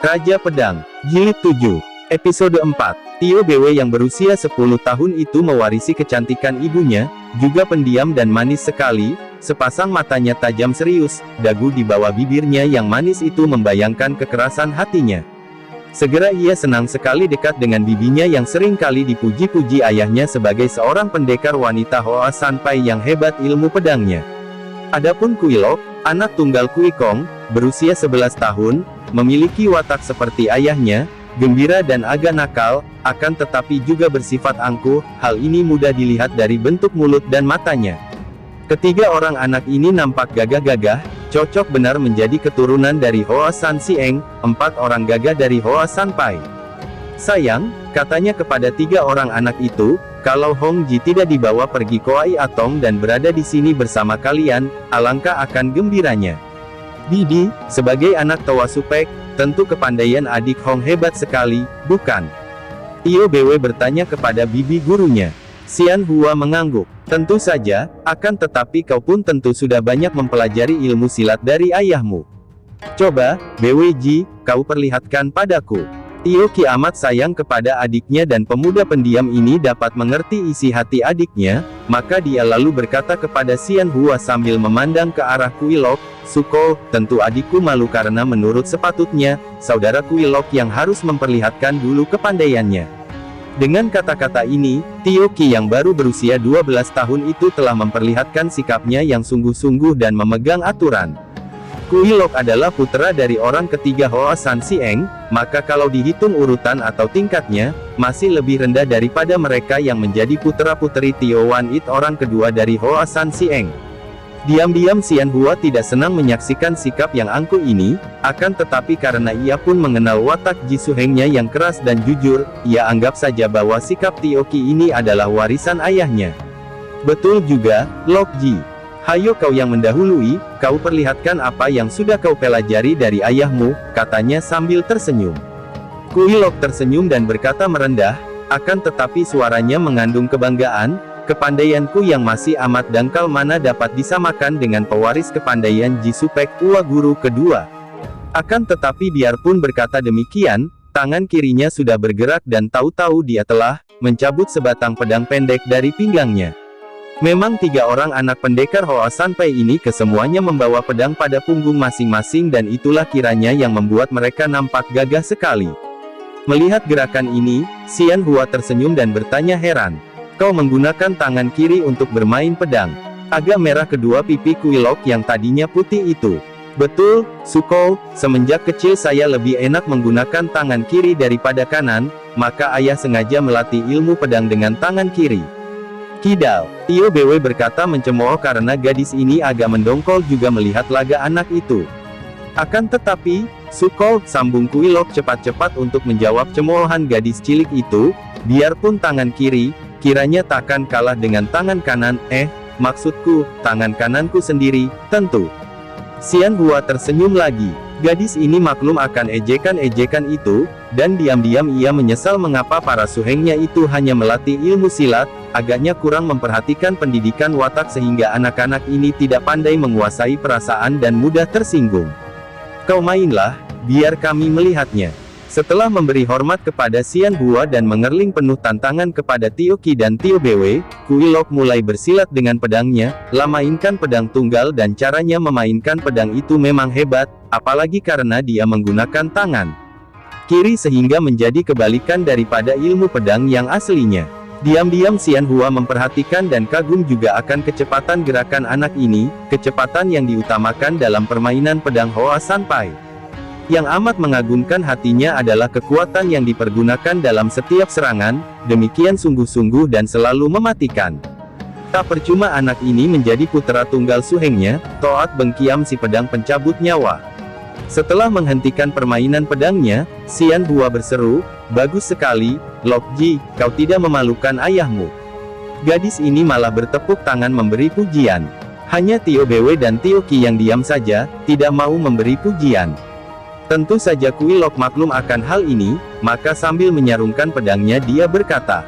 Raja Pedang, Jilid 7, Episode 4. Tio Bewe yang berusia 10 tahun itu mewarisi kecantikan ibunya, juga pendiam dan manis sekali, sepasang matanya tajam serius, dagu di bawah bibirnya yang manis itu membayangkan kekerasan hatinya. Segera ia senang sekali dekat dengan bibinya yang sering kali dipuji-puji ayahnya sebagai seorang pendekar wanita Hoa Sanpai yang hebat ilmu pedangnya. Adapun Kuilok, anak tunggal Kui Kong, berusia 11 tahun, memiliki watak seperti ayahnya, gembira dan agak nakal, akan tetapi juga bersifat angkuh. Hal ini mudah dilihat dari bentuk mulut dan matanya. Ketiga orang anak ini nampak gagah-gagah, cocok benar menjadi keturunan dari Hoa San Sieng, 4 orang gagah dari Hoa Sanpai. Sayang, katanya kepada 3 orang anak itu, kalau Hong Ji tidak dibawa pergi Koai Atong dan berada di sini bersama kalian, alangkah akan gembiranya. Didi, sebagai anak tua Supek, tentu kepandaian adik Hong hebat sekali, bukan? Tio Bewe bertanya kepada bibi gurunya. Xian Hua mengangguk. Tentu saja, akan tetapi kau pun tentu sudah banyak mempelajari ilmu silat dari ayahmu. Coba, Bewe Ji, kau perlihatkan padaku. Tio Ki amat sayang kepada adiknya dan pemuda pendiam ini dapat mengerti isi hati adiknya, maka dia lalu berkata kepada Xian Hua sambil memandang ke arah Kuilok, Suko, tentu adikku malu karena menurut sepatutnya, saudara Kuilok yang harus memperlihatkan dulu kepandaiannya. Dengan kata-kata ini, Tio Ki yang baru berusia 12 tahun itu telah memperlihatkan sikapnya yang sungguh-sungguh dan memegang aturan. Kuilok adalah putra dari orang ketiga Hoa San Sieng, maka kalau dihitung urutan atau tingkatnya, masih lebih rendah daripada mereka yang menjadi putra-puteri Tio Wan It orang kedua dari Hoa San Sieng. Diam-diam Xian Hua tidak senang menyaksikan sikap yang angkuh ini, akan tetapi karena ia pun mengenal watak Ji Suhengnya yang keras dan jujur, ia anggap saja bahwa sikap Tio Ki ini adalah warisan ayahnya. Betul juga, Lok Ji. Hayo kau yang mendahului, kau perlihatkan apa yang sudah kau pelajari dari ayahmu, katanya sambil tersenyum. Kuilok tersenyum dan berkata merendah, akan tetapi suaranya mengandung kebanggaan, kepandaianku yang masih amat dangkal mana dapat disamakan dengan pewaris kepandaian Ji Supek, Ua guru kedua. Akan tetapi biarpun berkata demikian, tangan kirinya sudah bergerak dan tahu-tahu dia telah mencabut sebatang pedang pendek dari pinggangnya. Memang 3 orang anak pendekar Hoa Sanpai ini kesemuanya membawa pedang pada punggung masing-masing dan itulah kiranya yang membuat mereka nampak gagah sekali. Melihat gerakan ini, Xian Hua tersenyum dan bertanya heran. Kau menggunakan tangan kiri untuk bermain pedang. Agak merah kedua pipi Kuilok yang tadinya putih itu. Betul, Suko, semenjak kecil saya lebih enak menggunakan tangan kiri daripada kanan, maka ayah sengaja melatih ilmu pedang dengan tangan kiri. Kidal, Tio Bewe berkata mencemooh karena gadis ini agak mendongkol juga melihat laga anak itu. Akan tetapi, Suko, sambung Kuilok cepat-cepat untuk menjawab cemoohan gadis cilik itu, biarpun tangan kiri, kiranya takkan kalah dengan tangan kanan, maksudku, tangan kananku sendiri, tentu. Xian Hua tersenyum lagi. Gadis ini maklum akan ejekan-ejekan itu, dan diam-diam ia menyesal mengapa para suhengnya itu hanya melatih ilmu silat, agaknya kurang memperhatikan pendidikan watak sehingga anak-anak ini tidak pandai menguasai perasaan dan mudah tersinggung. Kau mainlah, biar kami melihatnya. Setelah memberi hormat kepada Xian Hua dan mengerling penuh tantangan kepada Tio Ki dan Tio Bewe, Kuilok mulai bersilat dengan pedangnya, mainkan pedang tunggal dan caranya memainkan pedang itu memang hebat, apalagi karena dia menggunakan tangan kiri sehingga menjadi kebalikan daripada ilmu pedang yang aslinya. Diam-diam Xian Hua memperhatikan dan kagum juga akan kecepatan gerakan anak ini, kecepatan yang diutamakan dalam permainan pedang Hoa Sanpai. Yang amat mengagumkan hatinya adalah kekuatan yang dipergunakan dalam setiap serangan, demikian sungguh-sungguh dan selalu mematikan. Tak percuma anak ini menjadi putra tunggal suhengnya, Toat Bengkiam si pedang pencabut nyawa. Setelah menghentikan permainan pedangnya, Xian Hua berseru, bagus sekali, Lok Ji, kau tidak memalukan ayahmu. Gadis ini malah bertepuk tangan memberi pujian. Hanya Tio Bewe dan Tio Ki yang diam saja, tidak mau memberi pujian. Tentu saja Kuilok maklum akan hal ini, maka sambil menyarungkan pedangnya dia berkata,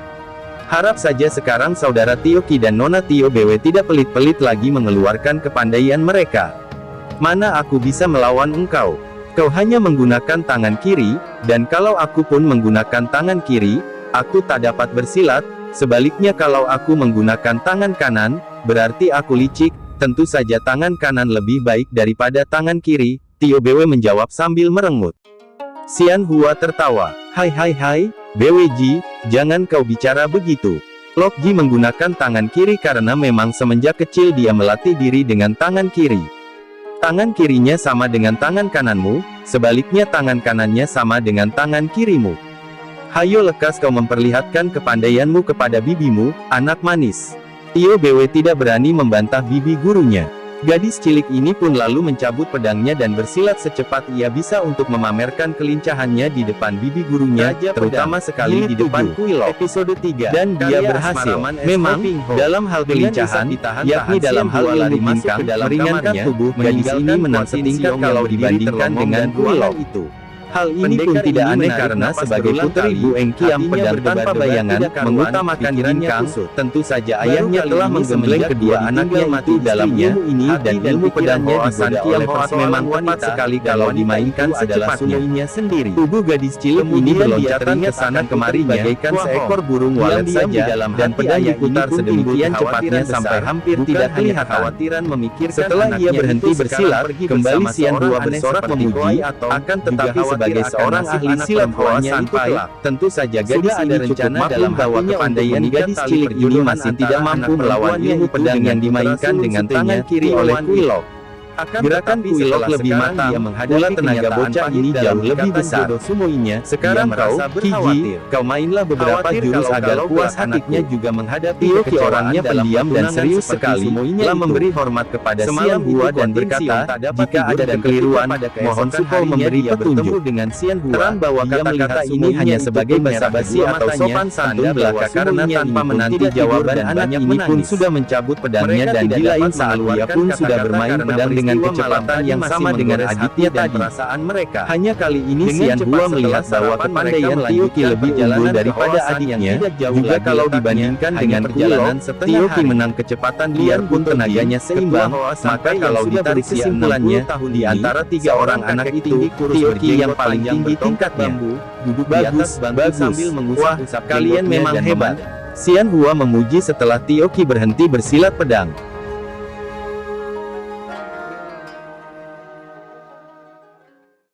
harap saja sekarang saudara Tio Ki dan Nona Tio Bewe tidak pelit-pelit lagi mengeluarkan kepandaian mereka. Mana aku bisa melawan engkau? Kau hanya menggunakan tangan kiri, dan kalau aku pun menggunakan tangan kiri, aku tak dapat bersilat. Sebaliknya kalau aku menggunakan tangan kanan, berarti aku licik. Tentu saja tangan kanan lebih baik daripada tangan kiri, Tio Bwe menjawab sambil merengut. Xian Hua tertawa. Hai, Bwe Ji, jangan kau bicara begitu. Lok Ji menggunakan tangan kiri karena memang semenjak kecil dia melatih diri dengan tangan kiri. Tangan kirinya sama dengan tangan kananmu, sebaliknya tangan kanannya sama dengan tangan kirimu. Hayo lekas kau memperlihatkan kepandaianmu kepada bibimu, anak manis. Tio Bwe tidak berani membantah bibi gurunya. Gadis cilik ini pun lalu mencabut pedangnya dan bersilat secepat ia bisa untuk memamerkan kelincahannya di depan bibi gurunya, terutama sekali di depan Quilok. Episode 3. Dan dia berhasil. Memang, dalam hal kelincahan, yakni dalam hal ilmu bintang, meringankan tubuh, gadis ini menang setingkat kalau dibandingkan dengan Quilok itu. Hal ini pun tidak aneh karena sebagai putri Bu Engkiam pedang tanpa bayangan, mengutamakan ginkang, tentu saja ayahnya telah menggembleng kedua anaknya mati dalam ilmu ini dan ilmu pedangnya digoda oleh Hoat memang tepat sekali kalau dimainkan secepatnya sendiri. Tubuh gadis cilik ini berloncatan ke sana kemari bagaikan seekor burung walet saja, dan pedang diputar sedemikian cepatnya sampai hampir tidak kelihatan. Setelah ia berhenti bersilat, kembali Xian Hua bersorak memuji, akan tetapi sebagai seorang ahli silat Hoa Sanpai, tentu saja gadis ini cukup maklum bahwa kepandaian gadis cilik ini masih tidak mampu melawan ilmu pedang yang dimainkan dengan tangan kiri oleh Quilok. Gerakan Quilok lebih mata, pula tenaga bocah ini jauh lebih besar. Sekarang kau, Kiji, kau mainlah beberapa jurus agar puas hatinya juga menghadapi Tio orangnya pendiam dan serius sekali, telah memberi hormat kepada Xian Hua dan berkata, jika ada kekeliruan, mohon Suko memberi petunjuk. Terang bahwa kata-kata ini hanya sebagai basa-basi atau sopan santun belaka karena tanpa menanti jawaban anak ini pun sudah mencabut pedangnya dan di lain saat dia pun sudah bermain pedang dengan kecepatan yang sama dengan adiknya tadi. Hanya kali ini Xian Hua melihat bahwa kepandaian Tio Qi lebih unggul daripada adiknya, juga kalau dibandingkan dengan perjalanan Tio Qi menang kecepatan biarpun tenaganya seimbang, maka kalau ditarik kesimpulannya, di antara tiga orang anak itu, Tio Qi yang paling tinggi tingkatnya. Bagus, wah, kalian memang hebat. Xian Hua memuji setelah Tio Qi berhenti bersilat pedang.